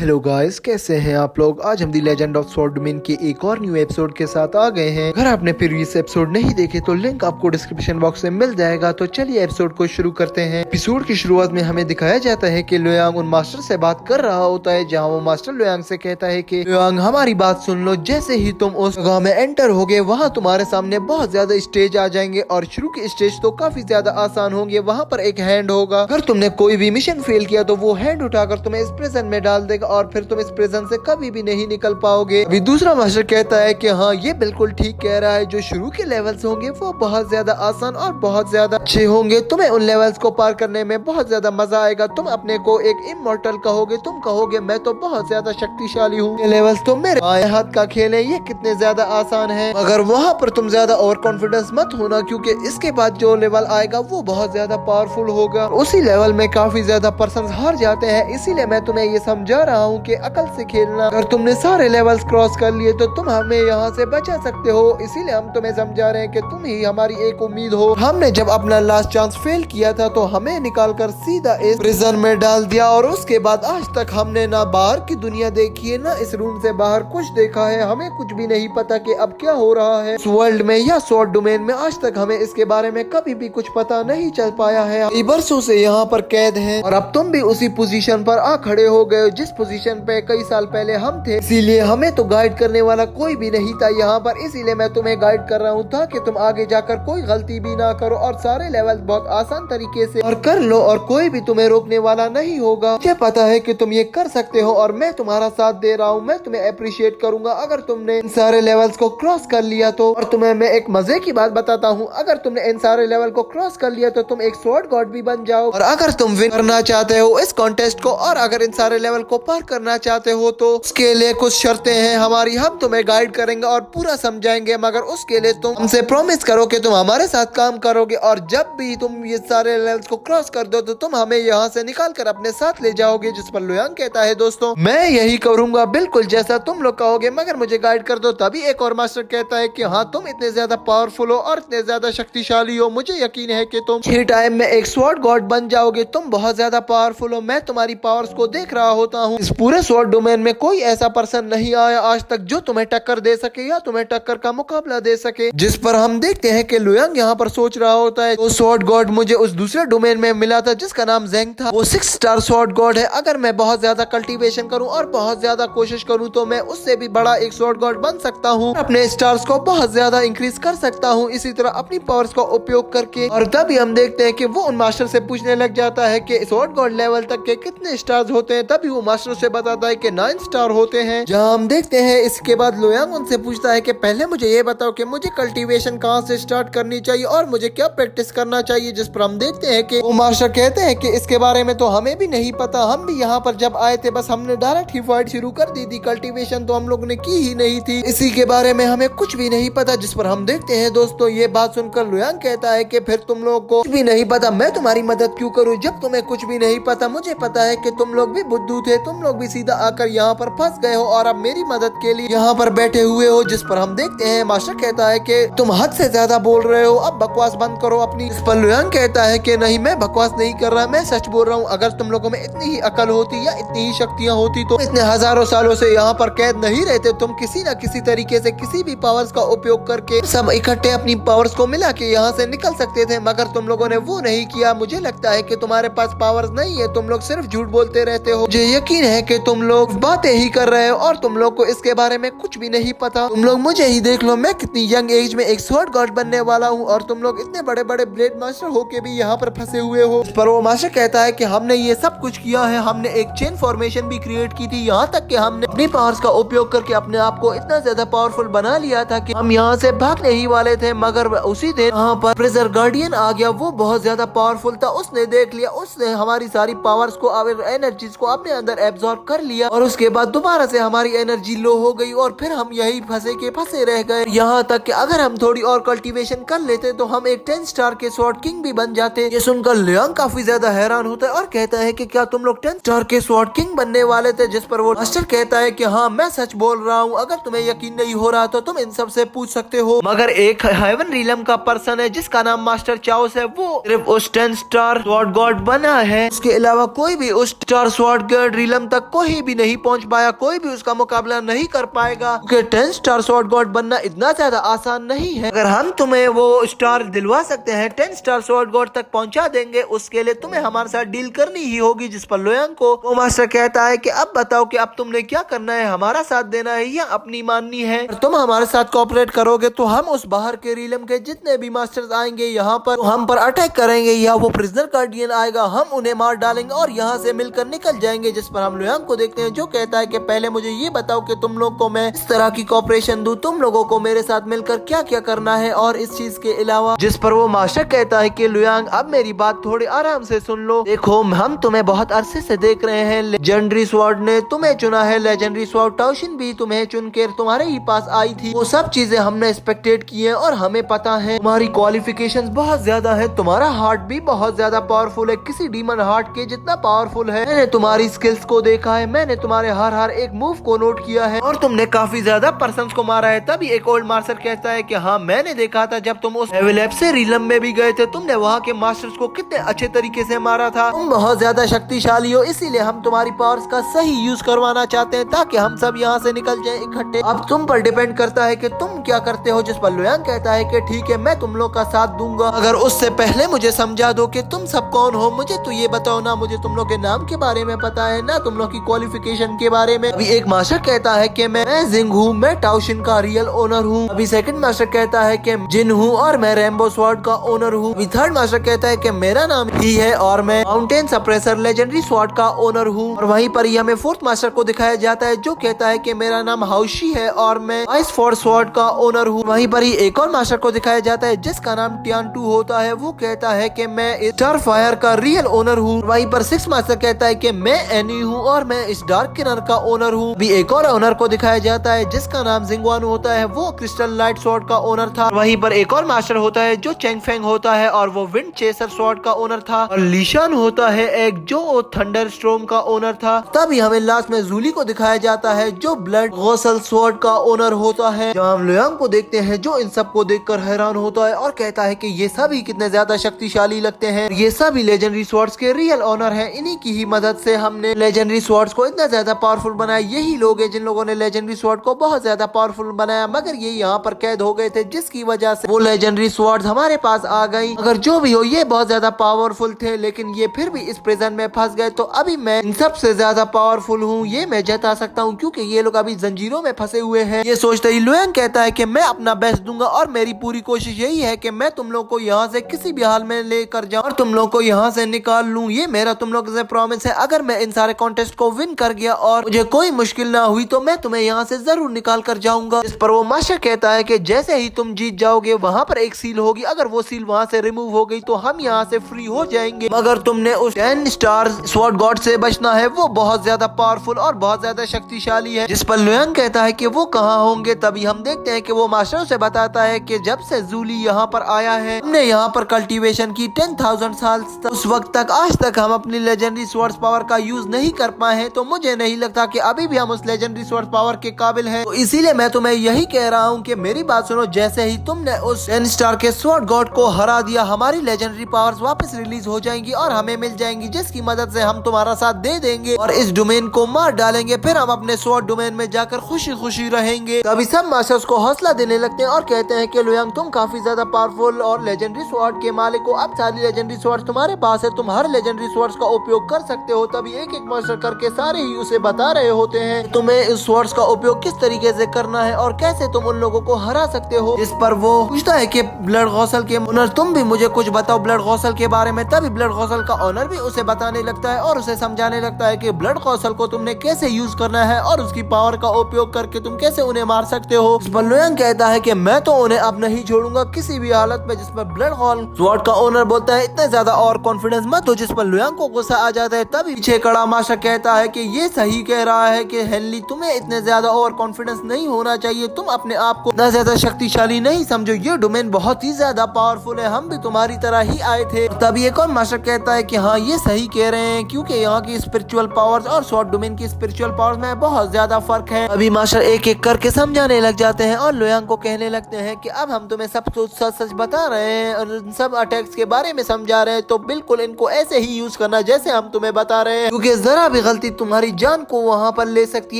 Hello guys, कैसे हैं आप लोग। आज हम दी लेजेंड ऑफ स्वॉर्ड डोमेन के एक और न्यू एपिसोड के साथ आ गए हैं। अगर आपने प्रीवियस एपिसोड नहीं देखे तो लिंक आपको डिस्क्रिप्शन बॉक्स में मिल जाएगा। तो चलिए एपिसोड को शुरू करते हैं। एपिसोड की शुरुआत में हमें दिखाया जाता है कि लुयांग उन मास्टर से बात कर रहा होता है, जहाँ वो मास्टर लुयांग से कहता है कि लुयांग हमारी बात सुन लो, जैसे ही तुम उस जगह में एंटर होगे वहाँ तुम्हारे सामने बहुत ज्यादा स्टेज आ जाएंगे और शुरू के स्टेज तो काफी ज्यादा आसान होंगे। वहाँ पर एक हैंड होगा, अगर तुमने कोई भी मिशन फेल किया तो वो हैंड उठाकर तुम्हें इस प्रिजन में डाल देगा और फिर तुम इस प्रिजन से कभी भी नहीं निकल पाओगे। अभी दूसरा मास्टर कहता है कि हाँ, ये बिल्कुल ठीक कह रहा है, जो शुरू के लेवल्स होंगे वो बहुत ज्यादा आसान और बहुत ज्यादा अच्छे होंगे। तुम्हें उन लेवल्स को पार करने में बहुत ज्यादा मजा आएगा। तुम अपने को एक इमॉर्टल कहोगे, तुम कहोगे मैं तो बहुत ज्यादा शक्तिशाली हूँ। ये लेवल्स तो मेरे बाएं हाथ का खेल है, ये कितने ज्यादा आसान है। मगर वहाँ पर तुम ज्यादा ओवर कॉन्फिडेंस मत होना, क्योंकि इसके बाद जो लेवल आएगा वो बहुत ज्यादा पावरफुल होगा। उसी लेवल में काफी ज्यादा पर्सन हार जाते हैं, इसीलिए मैं तुम्हें ये समझा रहा हूँ कि अकल से खेलना। अगर तुमने सारे लेवल्स क्रॉस कर लिए तो तुम हमें यहाँ से बचा सकते हो, इसीलिए हम तुम्हें समझा रहे हैं कि तुम ही हमारी एक उम्मीद हो। हमने जब अपना लास्ट चांस फेल किया था तो हमें निकाल कर सीधा इस प्रिजन में डाल दिया और उसके बाद आज तक हमने ना बाहर की दुनिया देखी है, ना इस रूम से बाहर कुछ देखा है। हमें कुछ भी नहीं पता कि अब क्या हो रहा है इस वर्ल्ड में या स्वॉर्ड डोमेन में। आज तक हमें इसके बारे में कभी भी कुछ पता नहीं चल पाया है। कई बरसों से यहाँ पर कैद हैं और अब तुम भी उसी पोजीशन पर आ खड़े हो गए जिस पोजीशन पे कई साल पहले हम थे। इसीलिए हमें तो गाइड करने वाला कोई भी नहीं था यहाँ पर, इसीलिए मैं तुम्हें गाइड कर रहा हूँ ताकि तुम आगे जाकर कोई गलती भी ना करो और सारे लेवल बहुत आसान तरीके से और कर लो और कोई भी तुम्हें रोकने वाला नहीं होगा। मुझे पता है कि तुम ये कर सकते हो और मैं तुम्हारा साथ दे रहा हूँ। मैं तुम्हें अप्रिशिएट करूंगा अगर तुमने इन सारे लेवल्स को क्रॉस कर लिया तो। और तुम्हें मैं एक मजे की बात बताता हूँ, अगर तुमने इन सारे लेवल को क्रॉस कर लिया तो तुम एक स्वॉर्ड गॉड भी बन जाओ। और अगर तुम विन करना चाहते हो इस कॉन्टेस्ट को और अगर इन सारे लेवल को पार करना चाहते हो तो उसके लिए कुछ शर्तें हैं हमारी। हम तुम्हें गाइड करेंगे और पूरा समझाएंगे, मगर उसके लिए तुम हमसे प्रॉमिस करो कि तुम हमारे साथ काम करोगे और जब भी तुम ये सारे लेवल्स को क्रॉस कर दो तो तुम हमें यहाँ से निकाल कर अपने साथ ले जाओगे। जिस पर लुयांग कहता है दोस्तों मैं यही करूंगा बिल्कुल जैसा तुम लोग कहोगे, मगर मुझे गाइड कर दो। तभी एक और मास्टर कहता है कि हाँ, तुम इतने ज्यादा पावरफुल हो और इतने ज्यादा शक्तिशाली हो, मुझे यकीन है कि तुम ही टाइम में एक स्वॉर्ड गॉड बन जाओगे। तुम बहुत ज्यादा पावरफुल हो, मैं तुम्हारी पावर्स को देख रहा होता हूँ। इस पूरे स्वॉर्ड डोमेन में कोई ऐसा पर्सन नहीं आया आज तक जो तुम्हें टक्कर दे सके या तुम्हें टक्कर का मुकाबला दे सके। जिस पर हम देखते हैं कि लुयांग यहाँ पर सोच रहा होता है, वो स्वॉर्ड गॉड मुझे उस दूसरे डोमेन में मिला था जिसका नाम ज़ेंग था, वो 6 स्टार स्वॉर्ड गॉड है। अगर मैं बहुत ज्यादा कल्टीवेशन करूँ और बहुत ज्यादा कोशिश करूँ तो मैं उससे भी बड़ा एक स्वॉर्ड गॉड बन सकता हूँ, अपने स्टार्स को बहुत ज्यादा इंक्रीज कर सकता हूँ इसी तरह अपनी पावर्स का उपयोग करके। और तभी हम देखते हैं कि वो उन मास्टर से पूछने लग जाता है कि स्वॉर्ड गॉड लेवल तक के कितने स्टार्स होते हैं। तभी वो मास्टर से बताता है कि 9 स्टार होते हैं। जहाँ हम देखते हैं इसके बाद लुयांग उनसे पूछता है कि पहले मुझे ये बताओ कि मुझे कल्टीवेशन कहाँ से स्टार्ट करनी चाहिए और मुझे क्या प्रैक्टिस करना चाहिए। जिस पर हम देखते हैं कि वो मास्टर कहते हैं कि इसके बारे में तो हमें भी नहीं पता, हम भी यहाँ पर जब आए थे बस हमने डायरेक्ट ही फाइट शुरू कर दी थी, कल्टीवेशन तो हम लोग ने की ही नहीं थी, इसी के बारे में हमें कुछ भी नहीं पता। जिस पर हम देखते हैं दोस्तों ये बात सुनकर लुयांग कहता है कि फिर तुम लोग को कुछ भी नहीं पता, मैं तुम्हारी मदद क्यों करूँ जब तुम्हें कुछ भी नहीं पता। मुझे पता है कि तुम लोग भी बुद्धू थे, तुम लोग भी सीधा आकर यहाँ पर फंस गए हो और अब मेरी मदद के लिए यहाँ पर बैठे हुए हो। जिस पर हम देखते हैं मास्टर कहता है कि तुम हद से ज्यादा बोल रहे हो, अब बकवास बंद करो अपनी। इस पर लुयांग कहता है कि नहीं, मैं बकवास नहीं कर रहा, मैं सच बोल रहा हूँ। अगर तुम लोगों में इतनी ही अकल होती या इतनी ही शक्तियाँ होती तो इतने हजारों सालों से यहाँ पर कैद नहीं रहते। तुम किसी न किसी तरीके से किसी भी पावर्स का उपयोग करके सब इकट्ठे अपनी पावर्स को मिला के यहाँ से निकल सकते थे, मगर तुम लोगों ने वो नहीं किया। मुझे लगता है कि तुम्हारे पास पावर्स नहीं है, तुम लोग सिर्फ झूठ बोलते रहते हो। मुझे यकीन है कि तुम लोग बातें ही कर रहे हो और तुम लोग को इसके बारे में कुछ भी नहीं पता। तुम लोग मुझे ही देख लो, मैं कितनी यंग एज में एक स्वॉर्ड गॉड बनने वाला हूँ और तुम लोग इतने बड़े बड़े ब्लेड मास्टर होके भी यहाँ पर फंसे हुए हो। पर वो मास्टर कहता है कि हमने ये सब कुछ किया है, हमने एक चेन फॉर्मेशन भी क्रिएट की थी, यहाँ तक कि हमने अपनी पावर्स का उपयोग करके अपने आप को इतना ज्यादा पावरफुल बना लिया था कि हम यहाँ से भागने ही वाले थे। मगर उसी दिन यहाँ पर प्रिजर गार्डियन आ गया, वो बहुत ज्यादा पावरफुल था, उसने देख लिया, उसने हमारी सारी पावर्स को और एनर्जीज को अपने अंदर एब्जॉर्ब कर लिया और उसके बाद दोबारा से हमारी एनर्जी लो हो गई और फिर हम यही फंसे रह गए। यहाँ तक कि अगर हम थोड़ी और कल्टीवेशन कर लेते तो हम एक 10 स्टार के स्वॉर्ड किंग भी बन जाते। ये सुनकर लुयांग काफी ज्यादा हैरान होता है और कहता है कि क्या तुम लोग 10 स्टार के स्वॉर्ड किंग बनने वाले थे। जिस पर वो मास्टर कहता है कि हाँ, मैं सच बोल रहा हूँ, अगर तुम्हें यकीन नहीं हो रहा तो तुम इन सब से पूछ सकते हो। मगर एक हेवन रिलम का पर्सन है जिसका नाम मास्टर चाओस है, वो सिर्फ उस 10 स्टार स्वॉर्ड गॉड बना है, उसके अलावा कोई भी उस स्टार स्वॉर्ड गॉड रिलम तक कोई भी नहीं पहुंच पाया, कोई भी उसका मुकाबला नहीं कर पाएगा, क्योंकि 10 स्टार स्वॉर्ड गॉड बनना इतना ज्यादा आसान नहीं है। अगर हम तुम्हें वो स्टार दिलवा सकते हैं, 10 स्टार स्वॉर्ड गॉड तक पहुंचा देंगे, उसके लिए तुम्हें हमारे साथ डील करनी ही होगी। जिस पर लोयांग को वो मास्टर कहता है कि अब बताओ कि अब तुमने क्या करना है, हमारा साथ देना है या अपनी माननी है। तुम हमारे साथ कोऑपरेट करोगे तो हम उस बाहर के रीलम के जितने भी मास्टर्स आएंगे यहाँ पर हम पर अटैक करेंगे, या वो प्रिजनर गार्डियन आएगा, हम उन्हें मार डालेंगे और यहाँ से मिलकर निकल जाएंगे। जिस पर हम लोयांग को देखते हैं जो कहता है कि पहले मुझे ये बताओ कि तुम लोग को मैं इस तरह की कोऑपरेशन दूं, तुम लोगों को मेरे साथ मिलकर क्या क्या करना है और इस चीज के अलावा। जिस पर वो मास्टर कहता है कि लोयांग अब मेरी बात थोड़ी आराम से सुन लो, देखो हम तुम्हें बहुत अरसे से देख रहे हैं, लेजेंडरी स्वॉर्ड ने तुम्हें चुना है, लेजेंडरी स्वॉर्ड टाओशिन भी तुम्हें चुन के तुम्हारे ही पास आई थी, वो सब चीजें हमने एक्सपेक्टेड की है और हमें पता है तुम्हारी क्वालिफिकेशंस बहुत ज्यादा है, तुम्हारा हार्ट भी बहुत ज्यादा पावरफुल है, किसी डीमन हार्ट के जितना पावरफुल है। मैंने तुम्हारी स्किल्स को देखा है, मैंने तुम्हारे हर एक मूव को नोट किया है और तुमने काफी ज्यादा पर्सन्स को मारा है। तभी एक ओल्ड मास्टर कहता है कि हाँ मैंने देखा था जब तुम उस एविलेप से रीलम में भी गए थे, तुमने वहाँ के मास्टर्स को कितने अच्छे तरीके से मारा था, तुम बहुत ज्यादा शक्तिशाली हो, इसीलिए हम तुम्हारी पावर्स का सही यूज करवाना चाहते हैं ताकि हम सब यहाँ से निकल जाए इकट्ठे। अब तुम पर डिपेंड करता है कि तुम क्या करते हो। जिस पर लोयांग कहता है कि ठीक है मैं तुम लोग का साथ दूंगा, अगर उससे पहले मुझे समझा दो कि तुम सब कौन हो। मुझे तो ये बताओ ना मुझे तुम लोग के नाम के बारे में पता है ना तुम लोग की क्वालिफिकेशन के बारे में। अभी एक मास्टर कहता है कि मैं जिंग हूँ, मैं टाओशिन का रियल ओनर हूँ। अभी सेकंड मास्टर कहता है कि जिन हूँ और मैं रेनबो स्वॉर्ड का ओनर हूँ। अभी थर्ड मास्टर कहता है कि मेरा नाम ही है और मैं माउंटेन सप्रेसर लेजेंडरी स्वॉर्ड का ओनर हूँ। और वहीं पर ही हमें फोर्थ मास्टर को दिखाया जाता है जो कहता है कि मेरा नाम हाउशी है और मैं आइस फोर्ड स्वॉर्ड का ओनर हूँ। वहीं पर ही एक और मास्टर को दिखाया जाता है जिसका नाम टियान-टू होता है, वो कहता है कि मैं स्टार फायर का रियल ओनर हूँ। वहीं पर सिक्स मास्टर कहता है कि मैं एनी हूँ और मैं इस डार्क किनर का ओनर हूँ। भी एक और ओनर को दिखाया जाता है जिसका नाम जिंगवान होता है, वो क्रिस्टल लाइट स्वॉर्ड का ओनर था। वहीं पर एक और मास्टर होता है जो चेंग फेंग होता है और वो विंड चेसर स्वॉर्ड का ओनर था। और लीशान होता है एक जो थंडर स्ट्रोम का ओनर था। तभी हमें लास्ट में जूली को दिखाया जाता है जो ब्लड गॉसल स्वॉर्ड का ओनर होता है। जहाँ हम लोयांग को देखते हैं जो इन सब को देखकर हैरान होता है और कहता है कि ये सभी कितने ज्यादा शक्तिशाली लगते हैं, ये सभी लेजेंडरी स्वॉर्ड्स के रियल ओनर हैं, इन्हीं की ही मदद से हमने लेजेंडरी स्वॉर्ड्स को इतना ज्यादा पावरफुल बनाया। यही लोग हैं जिन लोगों ने लेजेंडरी स्वॉर्ड को बहुत ज्यादा पावरफुल बनाया, मगर ये यहाँ पर कैद हो गए थे जिसकी वजह से वो लेजेंडरी स्वॉर्ड्स हमारे पास आ गई। अगर जो भी हो ये बहुत ज्यादा पावरफुल थे लेकिन ये फिर भी इस प्रिजन में फंस गए, तो अभी मैं इन सबसे ज्यादा पावरफुल हूँ ये मैं जता सकता हूँ क्योंकि ये लोग अभी जंजीरों में फंसे हुए हैं। ये सोचते ही लोयांग कहता है कि मैं अपना बेस्ट दूंगा और मेरी पूरी कोशिश यही है कि मैं तुम लोग को यहाँ से किसी भी हाल में लेकर जाऊँ और तुम लोग को यहाँ से निकाल लूँ। ये मेरा तुम लोग से प्रॉमिस है। अगर मैं इन सारे कॉन्टेस्ट को विन कर गया और मुझे कोई मुश्किल ना हुई तो मैं तुम्हें यहाँ से जरूर निकाल कर जाऊंगा। इस पर वो मास्टर कहता है कि जैसे ही तुम जीत जाओगे वहाँ पर एक सील होगी, अगर वो सील वहाँ से रिमूव हो गई तो हम यहाँ से फ्री हो जाएंगे, मगर तुमने उस 10 स्टार स्वॉर्ड गॉड से बचना है, वो बहुत ज्यादा पावरफुल और बहुत ज्यादा शक्तिशाली है। जिस पर लोयांग कहता है कि वो कहाँ होंगे। तभी हम देखते हैं कि वो मास्टर से बताता है कि जब से जूली यहाँ पर आया है हमने यहाँ पर कल्टीवेशन की 10,000 साल, उस वक्त तक आज तक हम अपनी लेजेंडरी स्वॉर्ड्स पावर का यूज नहीं कर पाए हैं, तो मुझे नहीं लगता कि अभी भी हम उस लेजेंडरी स्वॉर्ड्स पावर के काबिल हैं। तो इसीलिए मैं तुम्हें यही कह रहा हूँ कि मेरी बात सुनो, जैसे ही तुमने उस 10 स्टार के स्वॉर्ड गॉड को हरा दिया हमारी लेजेंडरी पावर्स वापस रिलीज हो जाएंगी और हमें मिल जाएंगी, जिसकी मदद से हम तुम्हारा साथ दे देंगे और इस डोमेन को मार डालेंगे। फिर हम अपने स्वॉर्ड डोमेन में जाकर खुशी खुशी रहेंगे। तभी सब मास्टर्स को हौसला देने लगते हैं और कहते हैं कि लोयांग तुम काफी ज्यादा पावरफुल और लेजेंडरी स्वॉर्ड के मालिक हो, अब सारी लेजेंडरी स्वॉर्ड्स तुम्हारे पास है, तुम हर लेजेंडरी स्वॉर्ड्स का उपयोग कर सकते हो। तभी एक एक मास्टर करके सारे ही उसे बता रहे होते हैं तुम्हें इस स्वॉर्ड्स का उपयोग किस तरीके से करना है और कैसे तुम उन लोगों को हरा सकते हो। इस पर वो पूछता है कि ब्लड गौसल के ओनर तुम भी मुझे कुछ बताओ ब्लड गौसल के बारे में। तभी ब्लड गौसल का ओनर भी उसे बताने लगता है और उसे समझाने लगता है कि ब्लड गौसल को तुमने कैसे यूज करना है और उसकी पावर का उपयोग करके तुम कैसे उन्हें मार सकते हो। इस पर लोयांग कहता है कि मैं तो उन्हें अब नहीं छोड़ूंगा किसी भी हालत में। जिस पर ब्लड हॉल स्वॉर्ड का ओनर बोलता है इतने ज्यादा और कॉन्फिडेंस मत हो, जिस पर लोयांग को गुस्सा आ जाता है। तभी पीछे खड़ा मास्टर कहता है कि ये सही कह रहा है कि हेनली तुम्हें इतने ज्यादा ओवर कॉन्फिडेंस नहीं होना चाहिए, तुम अपने आप को इतना ज्यादा शक्तिशाली नहीं समझो, ये डोमेन बहुत ही ज्यादा पावरफुल है, हम भी तुम्हारी तरह ही आए थे। तभी एक और मास्टर कहता है कि हाँ ये सही कह रहे हैं क्योंकि यहाँ की स्पिरिचुअल पावर्स और स्वॉर्ड डोमेन की स्पिरिचुअल पावर्स में बहुत ज्यादा फर्क है। अभी मास्टर एक एक करके समझाने लग जाते हैं और लोयांग को कहने लगते हैं कि अब हम तुम्हें सब कुछ सच सच बता रहे हैं और इन सब अटैक्स के बारे में समझा रहे हैं, तो बिल्कुल इनको ऐसे ही यूज करना जैसे हम तुम्हें बता रहे हैं, क्योंकि जरा भी गलती तुम्हारी जान को वहाँ पर ले सकती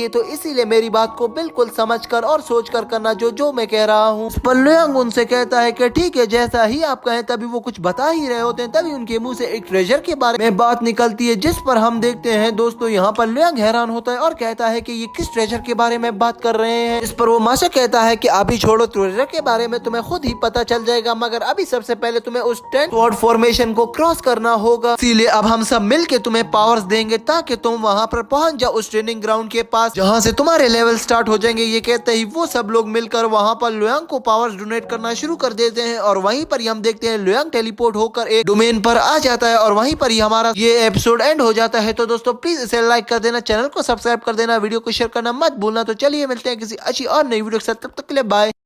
है, तो इसीलिए मेरी बात को बिल्कुल समझकर और सोचकर करना जो मैं कह रहा हूँ। इस पर लुयांग उनसे कहता है कि ठीक है, जैसा ही आप कहें। तभी वो कुछ बता ही रहे होते हैं, तभी उनके मुंह से एक ट्रेजर के बारे में बात निकलती है, जिस पर हम देखते हैं दोस्तों यहाँ पर लुयांग हैरान होता है और कहता है कि ये किस ट्रेजर के बारे में बात कर रहे हैं। इस पर वो माशा कहता है कि अभी छोड़ो, ट्रेजर के बारे में तुम्हें खुद ही पता चल जाएगा, मगर अभी सबसे पहले तुम्हें उस 10 स्वॉर्ड फॉर्मेशन को क्रॉस करना होगा। इसीलिए अब हम सब मिलके तुम्हें पावर्स देंगे ताकि तुम वहाँ पर पहुंच जाओ उस ट्रेनिंग ग्राउंड के पास, जहाँ से तुम्हारे लेवल स्टार्ट हो जाएंगे। ये कहते ही वो सब लोग मिलकर वहाँ पर लुयांग को पावर्स डोनेट करना शुरू कर देते हैं और वहीं पर ही हम देखते हैं लुयांग टेलीपोर्ट होकर एक डोमेन पर आ जाता है और वहीं पर ही हमारा ये एपिसोड एंड हो जाता है। तो दोस्तों प्लीज इसे लाइक कर देना, चैनल को सब्सक्राइब कर देना, वीडियो को शेयर करना मत भूलना। तो चलिए मिलते हैं किसी अच्छी और नई वीडियो के साथ, तब तक के लिए बाय।